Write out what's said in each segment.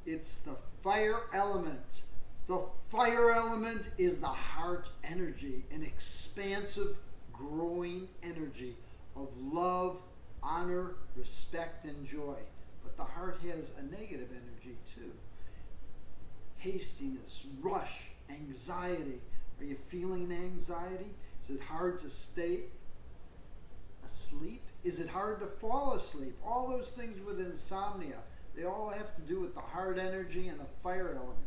It's the fire element. The fire element is the heart energy, an expansive, growing energy of love, honor, respect, and joy. But the heart has a negative energy too. Hastiness, rush, anxiety. Are you feeling anxiety? Is it hard to stay asleep? Is it hard to fall asleep? All those things with insomnia, they all have to do with the heart energy and the fire element.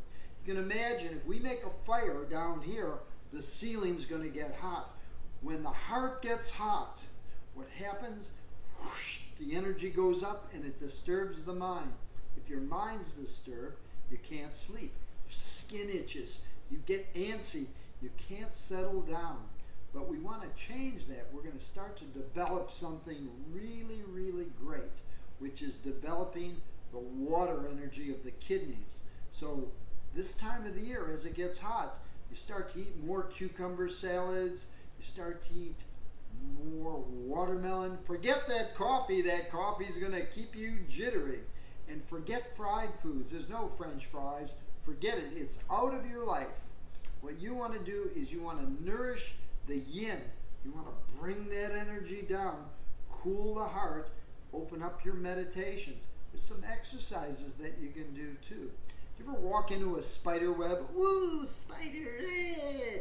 You can imagine if we make a fire down here, the ceiling's going to get hot. When the heart gets hot, what happens? Whoosh, the energy goes up and it disturbs the mind. If your mind's disturbed, you can't sleep. Your skin itches. You get antsy. You can't settle down. But we want to change that. We're going to start to develop something really, really great, which is developing the water energy of the kidneys. So this time of the year, as it gets hot, you start to eat more cucumber salads. You start to eat more watermelon. Forget that coffee. That coffee is going to keep you jittery. And forget fried foods. There's no French fries. Forget it. It's out of your life. What you want to do is you want to nourish the yin. You want to bring that energy down, cool the heart, open up your meditations. There's some exercises that you can do too. You ever walk into a spider web? Woo, spider! Eh!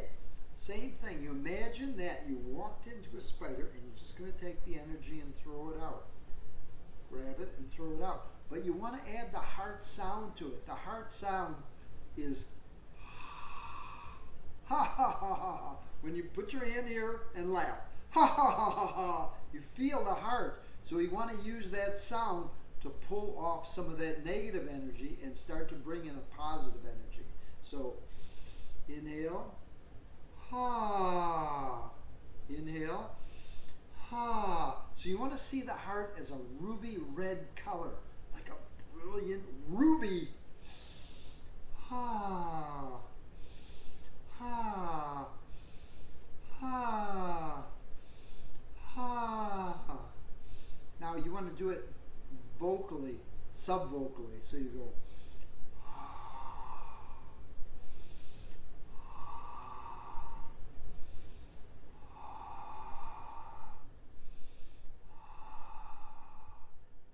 Same thing. You imagine that you walked into a spider and you're just going to take the energy and throw it out. Grab it and throw it out. But you want to add the heart sound to it. The heart sound is ha ha ha ha ha. When you put your hand here and laugh, ha ha ha ha ha, you feel the heart. So we want to use that sound to pull off some of that negative energy and start to bring in a positive energy. So inhale, ha. Inhale, ha. So you want to see the heart as a ruby red color, like a brilliant ruby. Ha. Ha. Ha. Ha. Now you want to do it vocally, subvocally. So you go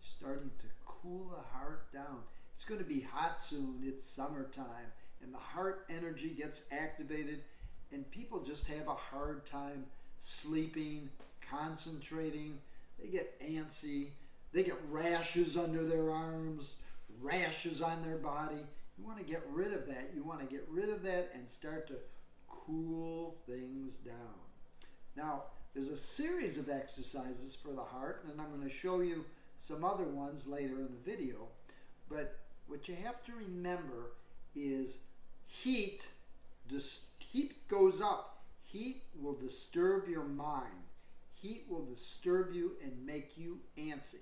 starting to cool the heart down. It's going to be hot soon. It's summertime and the heart energy gets activated and people just have a hard time sleeping, concentrating. They get antsy. They get rashes under their arms, rashes on their body. You want to get rid of that. You want to get rid of that and start to cool things down. Now, there's a series of exercises for the heart, and I'm going to show you some other ones later in the video. But what you have to remember is heat goes up. Heat will disturb your mind. Heat will disturb you and make you antsy.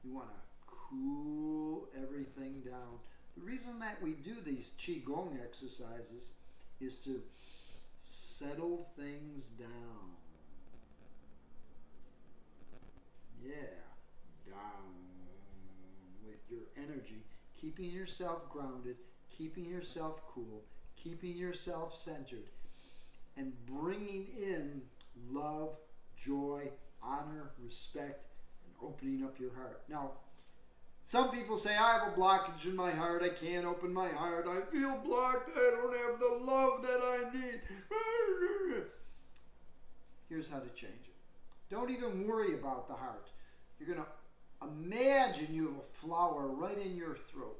You want to cool everything down. The reason that we do these Qigong exercises is to settle things down. Yeah, down with your energy, keeping yourself grounded, keeping yourself cool, keeping yourself centered, and bringing in love, joy, honor, respect, and opening up your heart. Now, some people say, I have a blockage in my heart. I can't open my heart. I feel blocked. I don't have the love that I need. Here's how to change it. Don't even worry about the heart. You're going to imagine you have a flower right in your throat.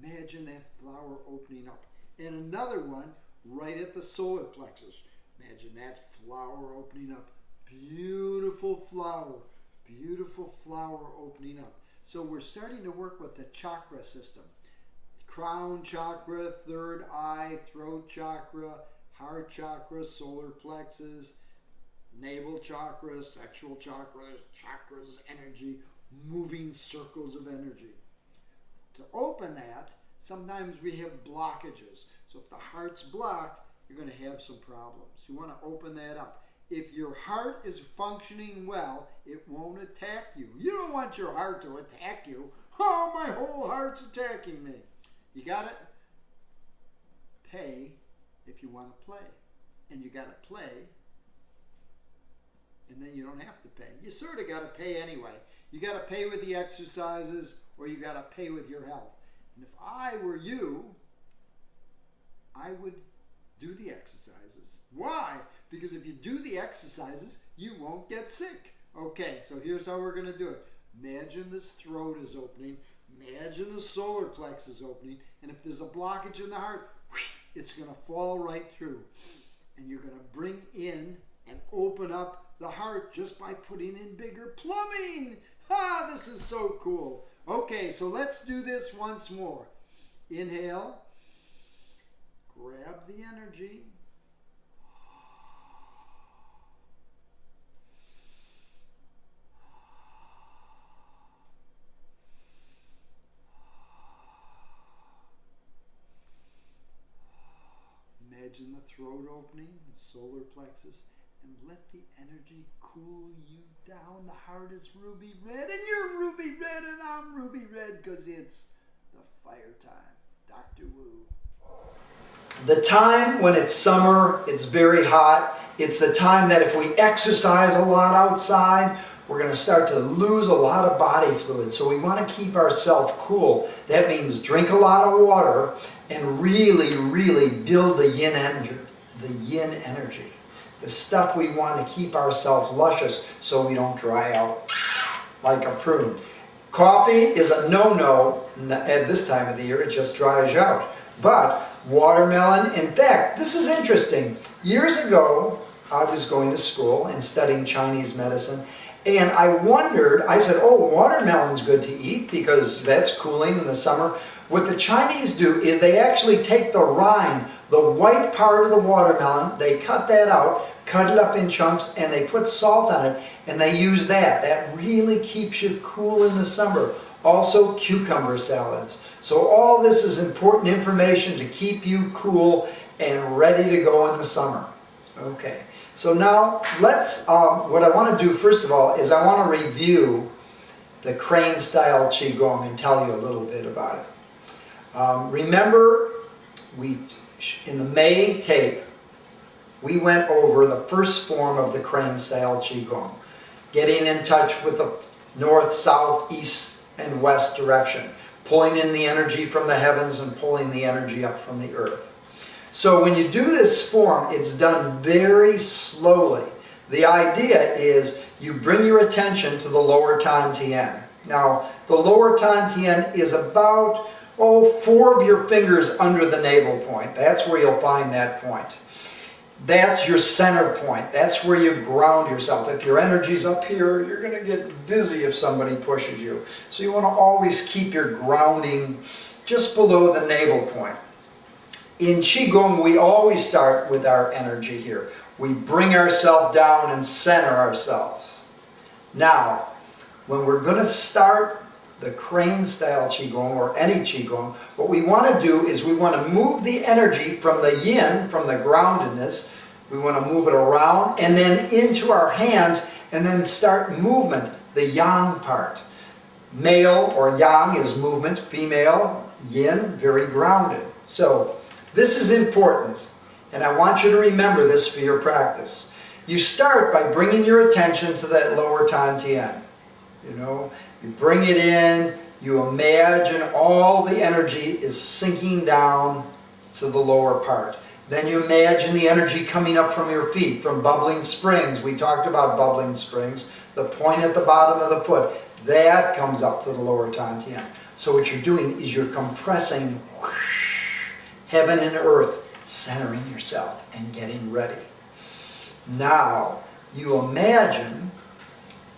Imagine that flower opening up. And another one right at the solar plexus. Imagine that flower opening up. Beautiful flower. Beautiful flower opening up. So we're starting to work with the chakra system. Crown chakra, third eye, throat chakra, heart chakra, solar plexus, navel chakra, sexual chakra, chakras, energy, moving circles of energy. To open that, sometimes we have blockages. So if the heart's blocked, you're going to have some problems. You want to open that up. If your heart is functioning well, it won't attack you. You don't want your heart to attack you. Oh, my whole heart's attacking me. You got to pay if you want to play. And you got to play, and then you don't have to pay. You sort of got to pay anyway. You got to pay with the exercises, or you got to pay with your health. And if I were you, I would do the exercises. Why? Because if you do the exercises, you won't get sick. Okay, so here's how we're going to do it. Imagine this throat is opening. Imagine the solar plexus is opening. And if there's a blockage in the heart, it's going to fall right through. And you're going to bring in and open up the heart just by putting in bigger plumbing. Ah, this is so cool. Okay, so let's do this once more. Inhale. Grab the energy. Imagine the throat opening, the solar plexus, and let the energy cool you down. The heart is ruby red, and you're ruby red, and I'm ruby red, because it's the fire time. Dr. Wu. The time when it's summer, it's very hot. It's the time that if we exercise a lot outside, we're going to start to lose a lot of body fluid. So we want to keep ourselves cool. That means drink a lot of water and really, really build the yin energy. The yin energy. The stuff we want to keep ourselves luscious so we don't dry out like a prune. Coffee is a no-no at this time of the year. It just dries you out. But watermelon, in fact, this is interesting. Years ago, I was going to school and studying Chinese medicine, and I wondered, I said, oh, watermelon's good to eat because that's cooling in the summer. What the Chinese do is they actually take the rind, the white part of the watermelon, they cut that out, cut it up in chunks, and they put salt on it, and they use that. That really keeps you cool in the summer. Also, cucumber salads. So all this is important information to keep you cool and ready to go in the summer. Okay, so now let's, what I want to do first of all is I want to review the crane style Qigong and tell you a little bit about it. Remember, in the May tape, we went over the first form of the crane style Qigong, getting in touch with the north, south, east, and west direction, pulling in the energy from the heavens and pulling the energy up from the earth. So when you do this form, it's done very slowly. The idea is you bring your attention to the lower Tan Tien. Now, the lower Tan Tien is about, 4 of your fingers under the navel point. That's where you'll find that point. That's your center point. That's where you ground yourself. If your energy's up here, you're going to get dizzy if somebody pushes you. So you want to always keep your grounding just below the navel point. In Qigong, we always start with our energy here. We bring ourselves down and center ourselves. Now, when we're going to start the crane style Qigong or any Qigong, what we want to do is we want to move the energy from the yin, from the groundedness, we want to move it around and then into our hands and then start movement, the yang part. Male or yang is movement, female, yin, very grounded. So this is important and I want you to remember this for your practice. You start by bringing your attention to that lower Tan Tien. You bring it in, you imagine all the energy is sinking down to the lower part. Then you imagine the energy coming up from your feet, from bubbling springs. We talked about bubbling springs. The point at the bottom of the foot, that comes up to the lower Tan Tien. So what you're doing is you're compressing heaven and earth, centering yourself and getting ready. Now, you imagine.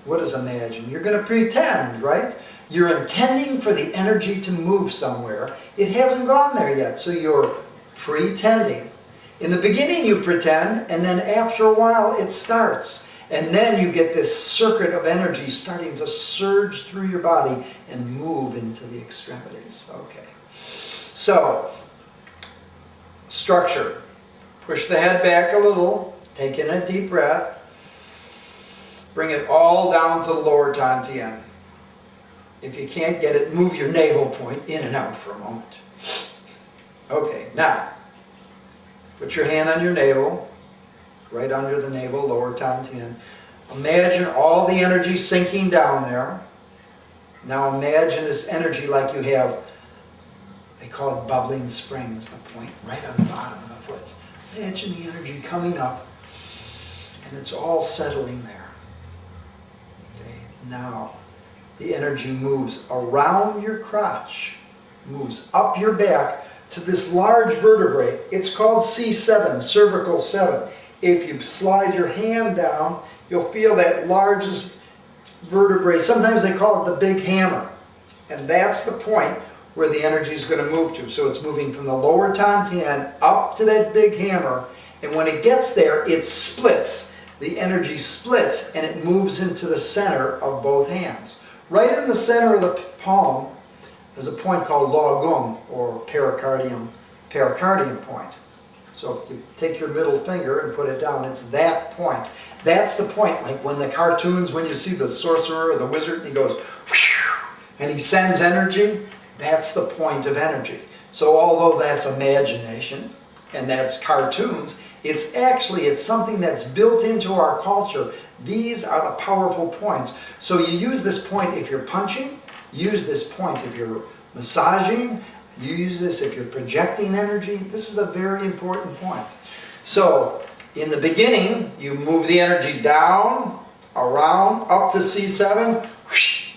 What is imagine? You're going to pretend, right? You're intending for the energy to move somewhere. It hasn't gone there yet, so you're pretending. In the beginning you pretend, and then after a while it starts. And then you get this circuit of energy starting to surge through your body and move into the extremities. Okay. So, structure. Push the head back a little. Take in a deep breath. Bring it all down to the lower Tan Tien. If you can't get it, move your navel point in and out for a moment. Okay, now, put your hand on your navel, right under the navel, lower Tantian. Imagine all the energy sinking down there. Now imagine this energy like you have, they call it bubbling springs, the point right on the bottom of the foot. Imagine the energy coming up, and it's all settling there. Okay. Now, the energy moves around your crotch, moves up your back to this large vertebrae. It's called C7, cervical 7. If you slide your hand down, you'll feel that largest vertebrae. Sometimes they call it the big hammer. And that's the point where the energy is going to move to. So it's moving from the lower Tantian up to that big hammer. And when it gets there, it splits. The energy splits and it moves into the center of both hands. Right in the center of the palm is a point called Qigong, or pericardium point. So if you take your middle finger and put it down, it's that point. That's the point, like when the cartoons, when you see the sorcerer or the wizard, and he goes, whew, and he sends energy, that's the point of energy. So although that's imagination, and that's cartoons, it's something that's built into our culture. These are the powerful points. So you use this point if you're punching, use this point if you're massaging, you use this if you're projecting energy. This is a very important point. So in the beginning, you move the energy down, around, up to C7,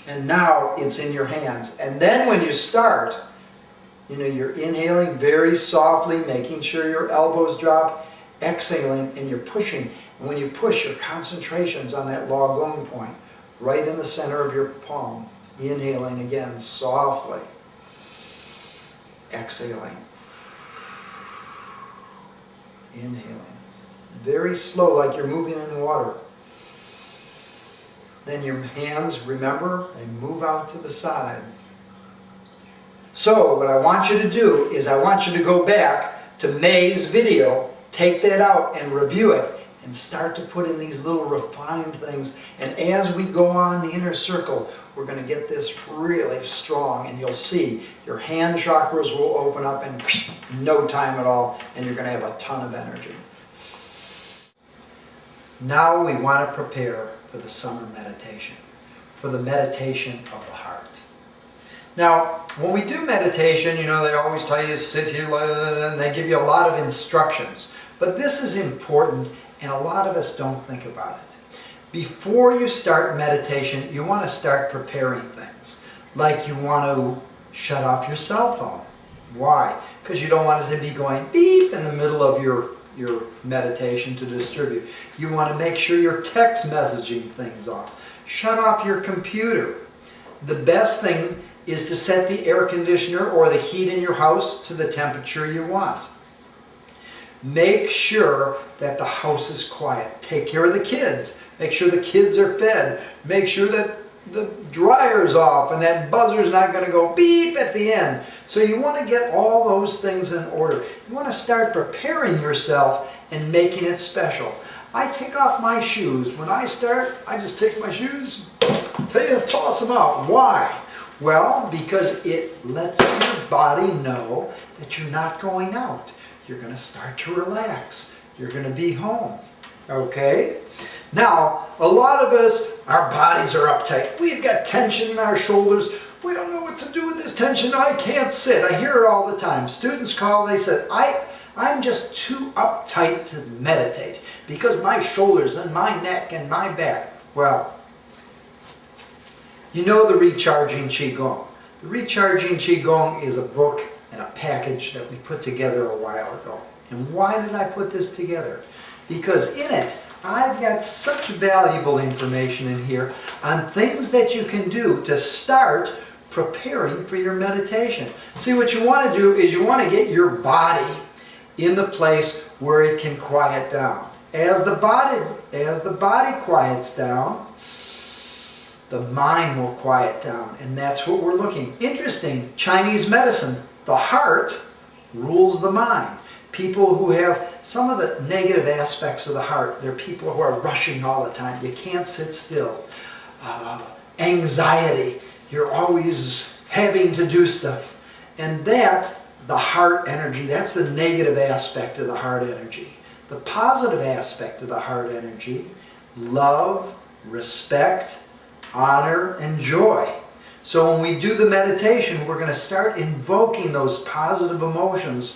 and now it's in your hands. And then when you start, you're inhaling very softly, making sure your elbows drop, exhaling, and you're pushing. And when you push, your concentration's on that Qigong point, right in the center of your palm. Inhaling again, softly. Exhaling. Inhaling. Very slow, like you're moving in water. Then your hands, remember, they move out to the side. So what I want you to do is I want you to go back to May's video, take that out and review it, and start to put in these little refined things. And as we go on the inner circle, we're going to get this really strong, and you'll see your hand chakras will open up in no time at all, and you're going to have a ton of energy. Now we want to prepare for the summer meditation, for the meditation of the heart. Now, when we do meditation, they always tell you to sit here, and they give you a lot of instructions. But this is important, and a lot of us don't think about it. Before you start meditation, you want to start preparing things. Like you want to shut off your cell phone. Why? Because you don't want it to be going beep in the middle of your meditation to disturb you. You want to make sure you're text messaging things off. Shut off your computer. The best thing is to set the air conditioner or the heat in your house to the temperature you want. Make sure that the house is quiet. Take care of the kids. Make sure the kids are fed. Make sure that the dryer's off and that buzzer's not going to go beep at the end. So you want to get all those things in order. You want to start preparing yourself and making it special. I take off my shoes. When I start, I just take my shoes, toss them out. Why? Well, because it lets your body know that you're not going out. You're going to start to relax. You're going to be home. Okay? Now, a lot of us, our bodies are uptight. We've got tension in our shoulders. We don't know what to do with this tension. I can't sit. I hear it all the time. Students call, they said, I'm just too uptight to meditate because my shoulders and my neck and my back. Well, you know the Recharging Qigong. The Recharging Qigong is a book and a package that we put together a while ago. And why did I put this together? Because in it, I've got such valuable information in here on things that you can do to start preparing for your meditation. See, what you want to do is you want to get your body in the place where it can quiet down. As the body quiets down, the mind will quiet down, and that's what we're looking. Interesting, Chinese medicine, the heart rules the mind. People who have some of the negative aspects of the heart, they're people who are rushing all the time. You can't sit still. Anxiety. you're always having to do stuff. And that, the heart energy, that's the negative aspect of the heart energy. The positive aspect of the heart energy, love, respect, honor, and joy. So when we do the meditation, we're going to start invoking those positive emotions,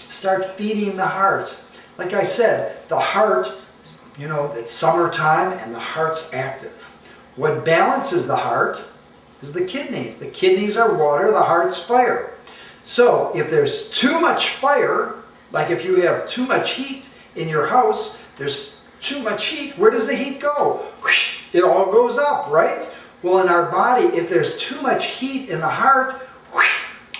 start feeding the heart. Like I said, the heart, you know, it's summertime and the heart's active. What balances the heart is the kidneys. The kidneys are water, the heart's fire. So if there's too much fire, like if you have too much heat in your house, there's too much heat, where does the heat go? It all goes up, right? Well, in our body, if there's too much heat in the heart,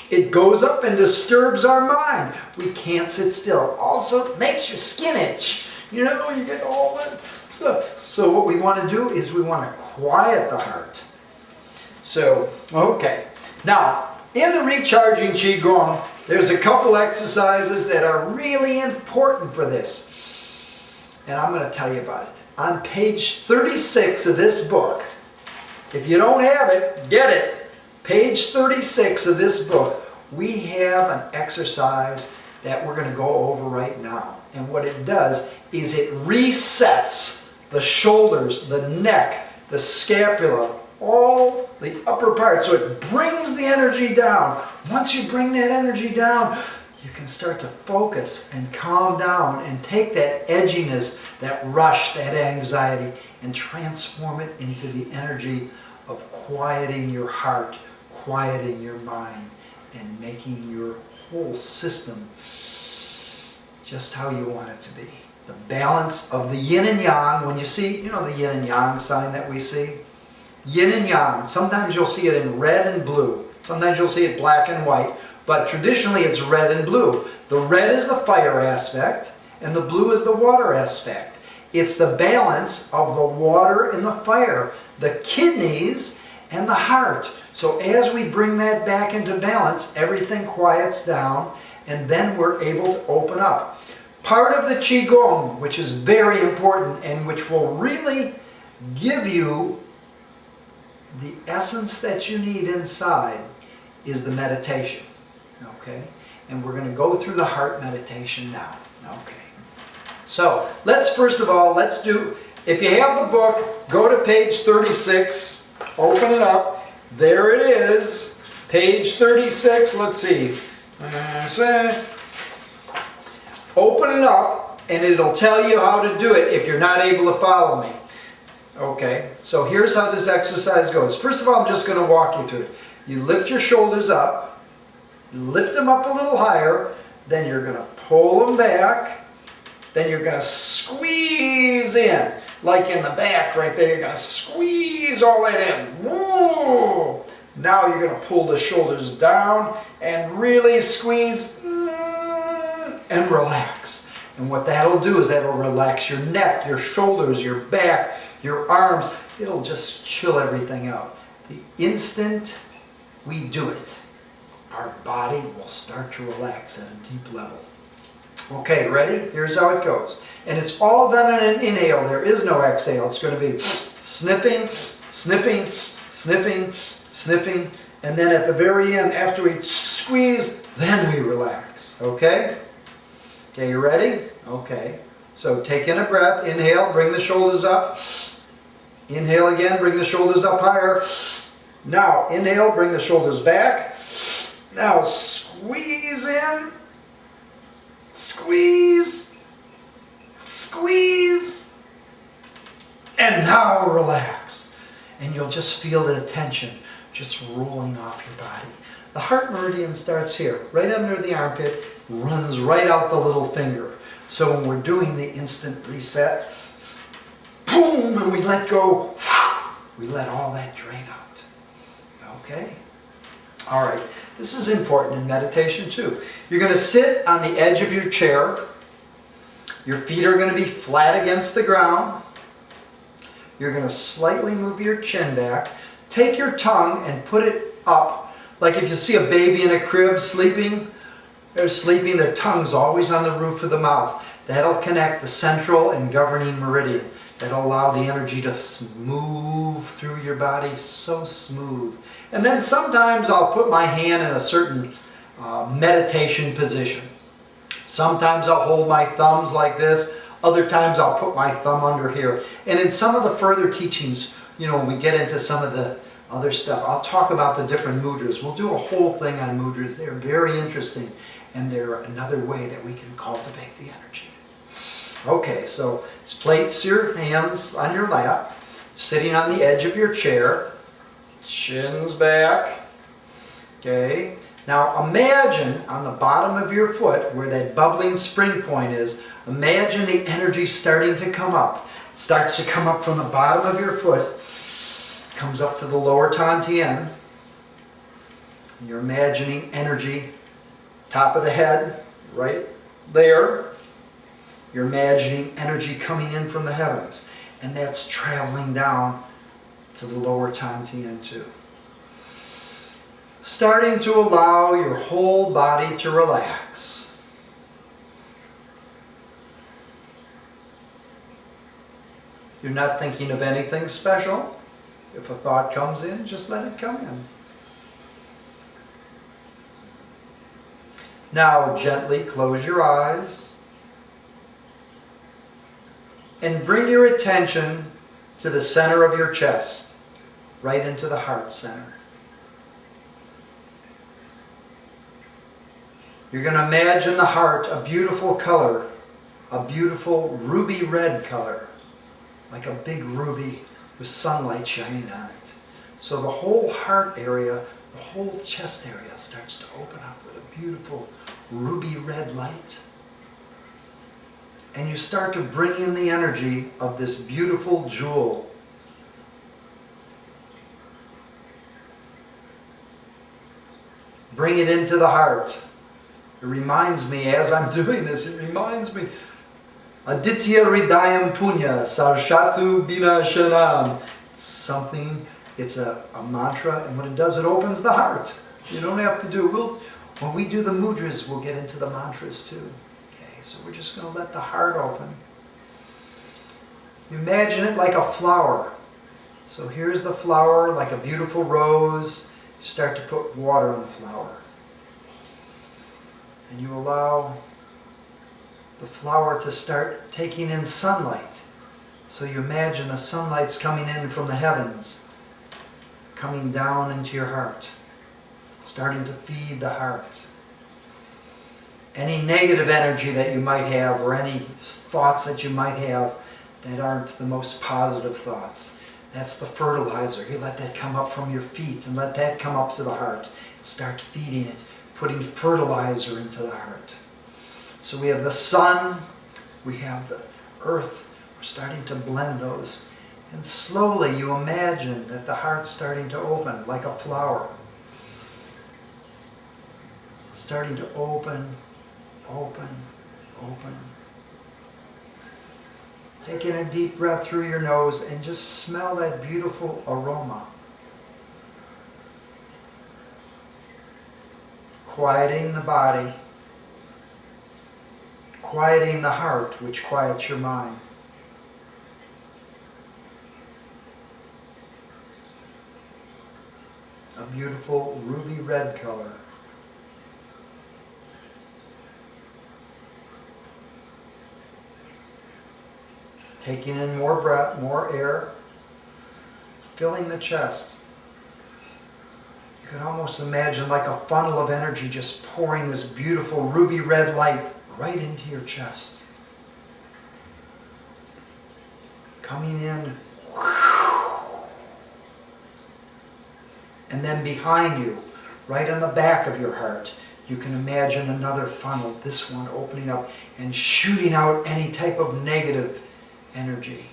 it goes up and disturbs our mind. We can't sit still. Also, it makes your skin itch. You know, you get all that stuff. So what we want to do is we want to quiet the heart. So, okay. Now, in the recharging Qigong, there's a couple exercises that are really important for this. And I'm going to tell you about it. On page 36 of this book, if you don't have it, get it. Page 36 of this book, we have an exercise that we're going to go over right now. And what it does is it resets the shoulders, the neck, the scapula, all the upper part. So it brings the energy down. Once you bring that energy down, you can start to focus and calm down and take that edginess, that rush, that anxiety, and transform it into the energy of quieting your heart, quieting your mind, and making your whole system just how you want it to be. The balance of the yin and yang. When you see, you know, the yin and yang sign that we see? Yin and yang. Sometimes you'll see it in red and blue. Sometimes you'll see it black and white. But traditionally it's red and blue. The red is the fire aspect and the blue is the water aspect. It's the balance of the water and the fire, the kidneys and the heart. So as we bring that back into balance, everything quiets down and then we're able to open up. Part of the Qigong, which is very important and which will really give you the essence that you need inside, is the meditation. Okay? And we're going to go through the heart meditation now. Okay. So, let's first of all, do, if you have the book, go to page 36, open it up. There it is. Page 36, let's see. Open it up and it'll tell you how to do it if you're not able to follow me. Okay, so here's how this exercise goes. First of all, I'm just going to walk you through it. You lift your shoulders up, lift them up a little higher, then you're going to pull them back, then you're going to squeeze in, like in the back right there, you're going to squeeze all that in. Whoa. Now you're going to pull the shoulders down and really squeeze and relax. And what that'll do is that'll relax your neck, your shoulders, your back, your arms. It'll just chill everything out. The instant we do it, our body will start to relax at a deep level. Okay, ready? Here's how it goes. And it's all done in an inhale. There is no exhale. It's going to be sniffing, sniffing, sniffing, sniffing. And then at the very end, after we squeeze, then we relax. Okay? Okay, you ready? Okay. So take in a breath. Inhale, bring the shoulders up. Inhale again, bring the shoulders up higher. Now, inhale, bring the shoulders back. Now, squeeze in. Squeeze. Squeeze. And now relax. And you'll just feel the tension just rolling off your body. The heart meridian starts here, right under the armpit, runs right out the little finger. So when we're doing the instant reset, boom, and we let go, we let all that drain out. Okay? All right. This is important in meditation too. You're going to sit on the edge of your chair. Your feet are going to be flat against the ground. You're going to slightly move your chin back. Take your tongue and put it up. Like if you see a baby in a crib sleeping, they're sleeping, their tongue's always on the roof of the mouth. That'll connect the central and governing meridian. That'll allow the energy to move through your body so smooth. And then sometimes I'll put my hand in a certain meditation position. Sometimes I'll hold my thumbs like this. Other times I'll put my thumb under here. And in some of the further teachings, when we get into some of the other stuff, I'll talk about the different mudras. We'll do a whole thing on mudras. They're very interesting, and they're another way that we can cultivate the energy. Okay, so just place your hands on your lap, sitting on the edge of your chair, shins back. Okay, now imagine on the bottom of your foot where that bubbling spring point is, imagine the energy starting to come up. It starts to come up from the bottom of your foot, comes up to the lower Tantien. You're imagining energy, top of the head, right there. You're imagining energy coming in from the heavens, and that's traveling down to the lower Tantien too. Starting to allow your whole body to relax. You're not thinking of anything special. If a thought comes in, just let it come in. Now gently close your eyes and bring your attention to the center of your chest, right into the heart center. You're going to imagine the heart, a beautiful color, a beautiful ruby red color, like a big ruby with sunlight shining on it. So the whole heart area, the whole chest area starts to open up with a beautiful ruby red light. And you start to bring in the energy of this beautiful jewel. Bring it into the heart. It reminds me, as I'm doing this, it reminds me, Aditya Hridayam Punya Sarshatu Bina Shanam. It's something, it's a mantra, and what it does, it opens the heart. You don't have to do, when we do the mudras, we'll get into the mantras too. Okay, so we're just going to let the heart open. Imagine it like a flower. So here's the flower, like a beautiful rose. You start to put water on the flower. And you allow the flower to start taking in sunlight. So you imagine the sunlight's coming in from the heavens, coming down into your heart, starting to feed the heart. Any negative energy that you might have, or any thoughts that you might have that aren't the most positive thoughts, that's the fertilizer. You let that come up from your feet and let that come up to the heart and start feeding it, putting fertilizer into the heart. So we have the sun, we have the earth. We're starting to blend those. And slowly you imagine that the heart's starting to open like a flower. It's starting to open, open, open. Taking a deep breath through your nose and just smell that beautiful aroma. Quieting the body. Quieting the heart, which quiets your mind. A beautiful ruby red color. Taking in more breath, more air, filling the chest. You can almost imagine like a funnel of energy just pouring this beautiful ruby red light right into your chest. Coming in. And then behind you, right on the back of your heart, you can imagine another funnel, this one opening up and shooting out any type of negative energy,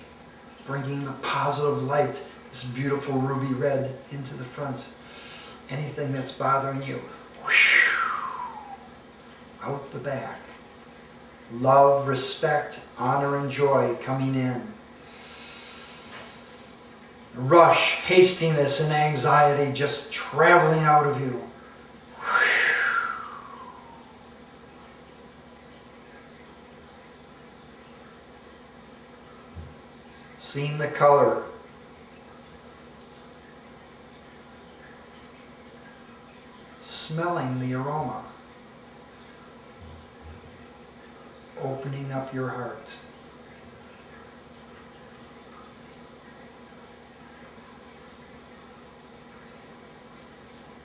bringing the positive light, this beautiful ruby red, into the front. Anything that's bothering you, out the back. Love, respect, honor, and joy coming in. Rush, hastiness, and anxiety just traveling out of you. seeing the color, smelling the aroma, opening up your heart.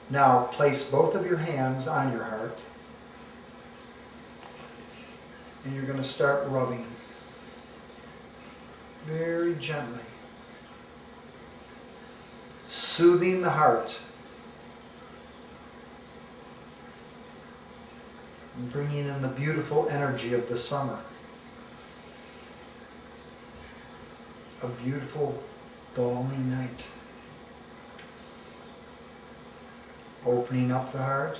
Now place both of your hands on your heart, and you're going to start rubbing very gently, soothing the heart, and bringing in the beautiful energy of the summer. A beautiful, balmy night. Opening up the heart.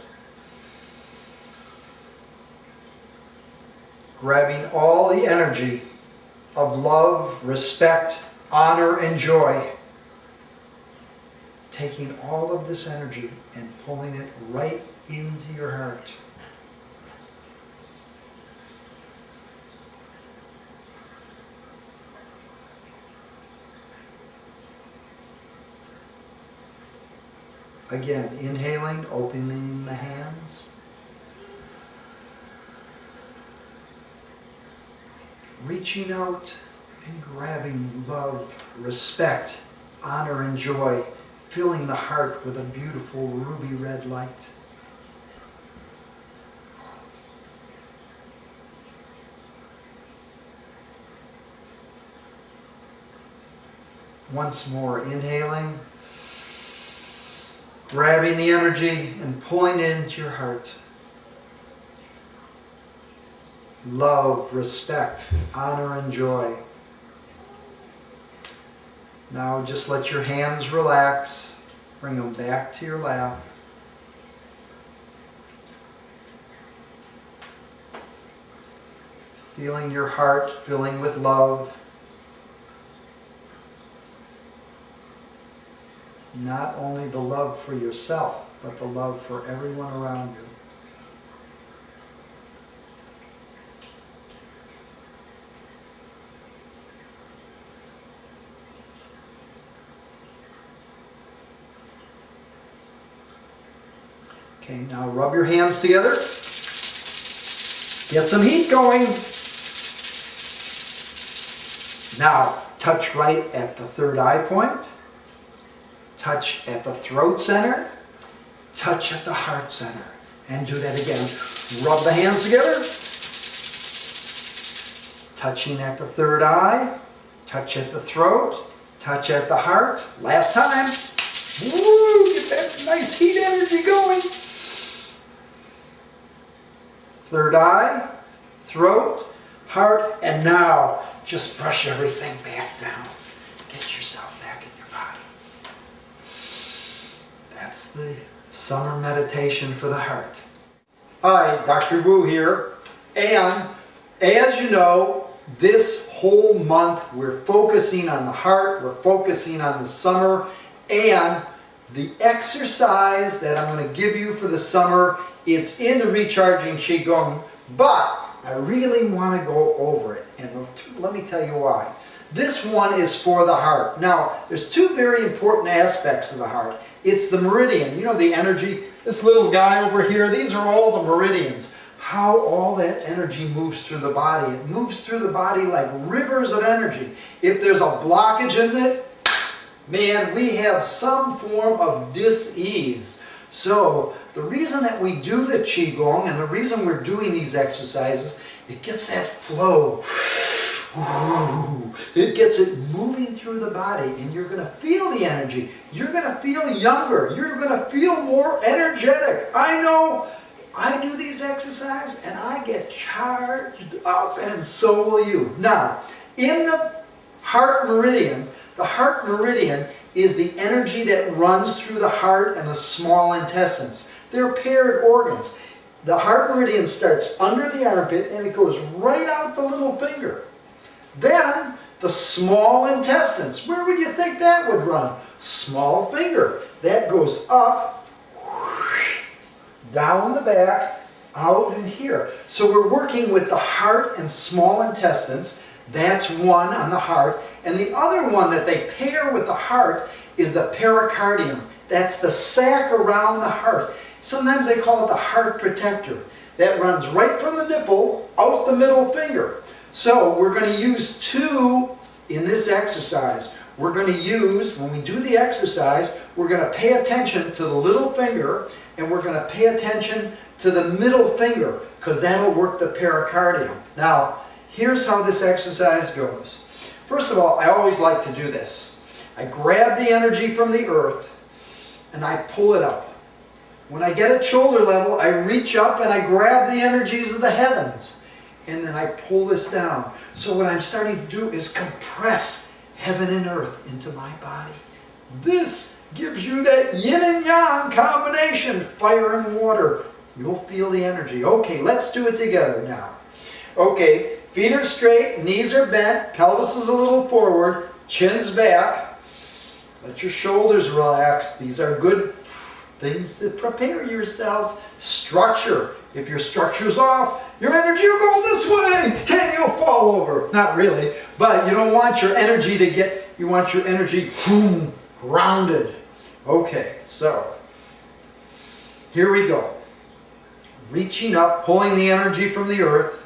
Grabbing all the energy of love, respect, honor, and joy. Taking all of this energy and pulling it right into your heart. Again, inhaling, opening the hands. Reaching out and grabbing love, respect, honor, and joy, filling the heart with a beautiful ruby red light. Once more, inhaling, grabbing the energy and pulling it into your heart. Love, respect, honor, and joy. Now just let your hands relax. Bring them back to your lap. Feeling your heart filling with love. Not only the love for yourself, but the love for everyone around you. Okay, now rub your hands together. Get some heat going. Now, touch right at the third eye point. Touch at the throat center. Touch at the heart center. And do that again. Rub the hands together. Touching at the third eye. Touch at the throat. Touch at the heart. Last time. Woo! Get that nice heat energy going. Third eye, throat, heart, and now just brush everything back down. Get yourself back in your body. That's the summer meditation for the heart. Hi, Dr. Wu here. And as you know, this whole month we're focusing on the heart, we're focusing on the summer, and the exercise that I'm going to give you for the summer, it's in the Recharging Qigong, but I really want to go over it, and let me tell you why. This one is for the heart. Now, there's two very important aspects of the heart. It's the meridian, you know, the energy, this little guy over here, these are all the meridians. How all that energy moves through the body. It moves through the body like rivers of energy. If there's a blockage in it, man, we have some form of dis-ease. So the reason that we do the Qigong and the reason we're doing these exercises, it gets that flow. It gets it moving through the body, and you're going to feel the energy. You're going to feel younger. You're going to feel more energetic. I know I do these exercises and I get charged up, and so will you. Now, in the heart meridian is the energy that runs through the heart and the small intestines. They're paired organs. The heart meridian starts under the armpit and it goes right out the little finger. Then the small intestines, where would you think that would run? Small finger. That goes up, down the back, out in here. So we're working with the heart and small intestines. That's one on the heart. And the other one that they pair with the heart is the pericardium. That's the sac around the heart. Sometimes they call it the heart protector. That runs right from the nipple out the middle finger. So we're going to use two in this exercise. We're going to use, when we do the exercise, we're going to pay attention to the little finger and we're going to pay attention to the middle finger because that'll work the pericardium. Now, here's how this exercise goes. First of all, I always like to do this. I grab the energy from the earth and I pull it up. When I get at shoulder level, I reach up and I grab the energies of the heavens. And then I pull this down. So what I'm starting to do is compress heaven and earth into my body. This gives you that yin and yang combination, fire and water. You'll feel the energy. Okay, let's do it together now. Okay, feet are straight, knees are bent, pelvis is a little forward, chin's back. Let your shoulders relax. These are good things to prepare yourself. Structure. If your structure's off, your energy will go this way and you'll fall over. Not really, but you don't want your energy to get, you want your energy grounded. Okay, so here we go. Reaching up, pulling the energy from the earth.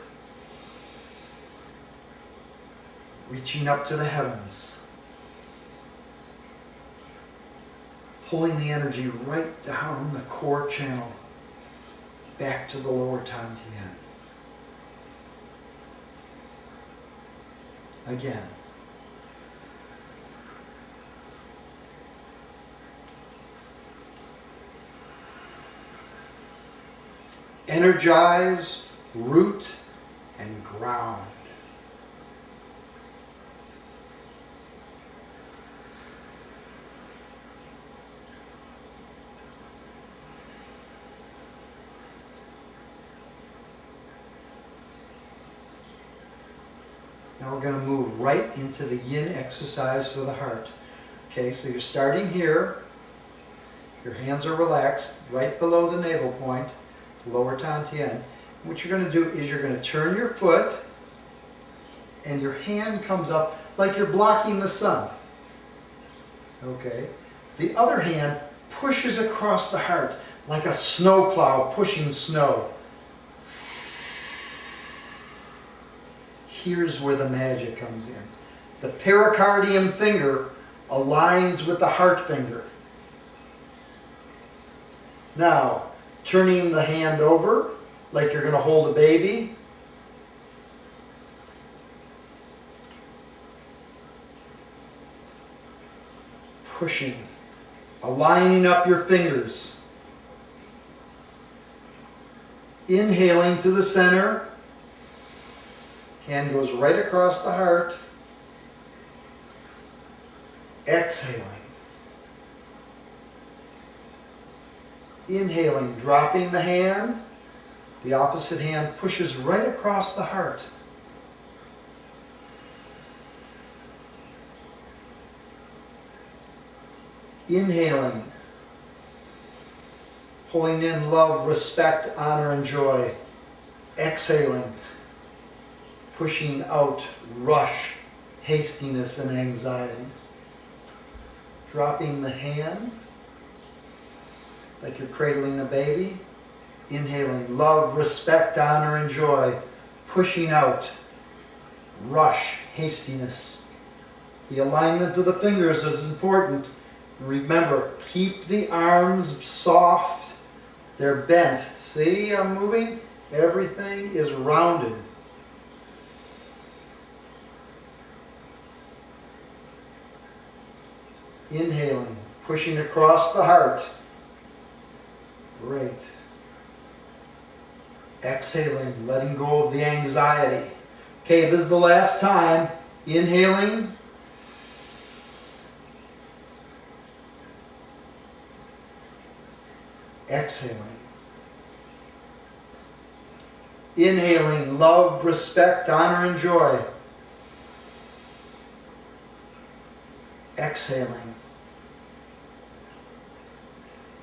Reaching up to the heavens. Pulling the energy right down the core channel, back to the lower Tantien. Again. Energize, root, and ground. Now we're going to move right into the Yin exercise for the heart. Okay, so you're starting here. Your hands are relaxed right below the navel point, lower Tantien. What you're going to do is you're going to turn your foot and your hand comes up like you're blocking the sun. Okay. The other hand pushes across the heart like a snowplow pushing snow. Here's where the magic comes in. The pericardium finger aligns with the heart finger. Now, turning the hand over like you're going to hold a baby. Pushing, aligning up your fingers. Inhaling to the center. Hand goes right across the heart. Exhaling. Inhaling, dropping the hand. The opposite hand pushes right across the heart. Inhaling. Pulling in love, respect, honor, and joy. Exhaling. Pushing out rush, hastiness, and anxiety. Dropping the hand like you're cradling a baby. Inhaling love, respect, honor, and joy. Pushing out rush, hastiness. The alignment of the fingers is important. Remember, keep the arms soft. They're bent. See, I'm moving? Everything is rounded. Inhaling, pushing across the heart. Great. Exhaling, letting go of the anxiety. Okay, this is the last time. Inhaling. Exhaling. Inhaling, love, respect, honor, and joy. Exhaling.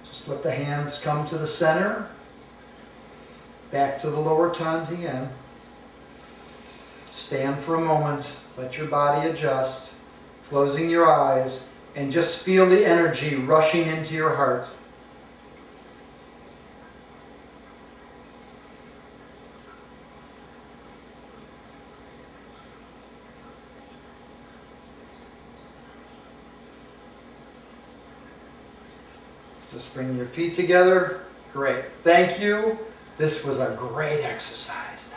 Just let the hands come to the center. Back to the lower Tantien. Stand for a moment, let your body adjust, closing your eyes, and just feel the energy rushing into your heart. Just bring your feet together. Great. Thank you. This was a great exercise.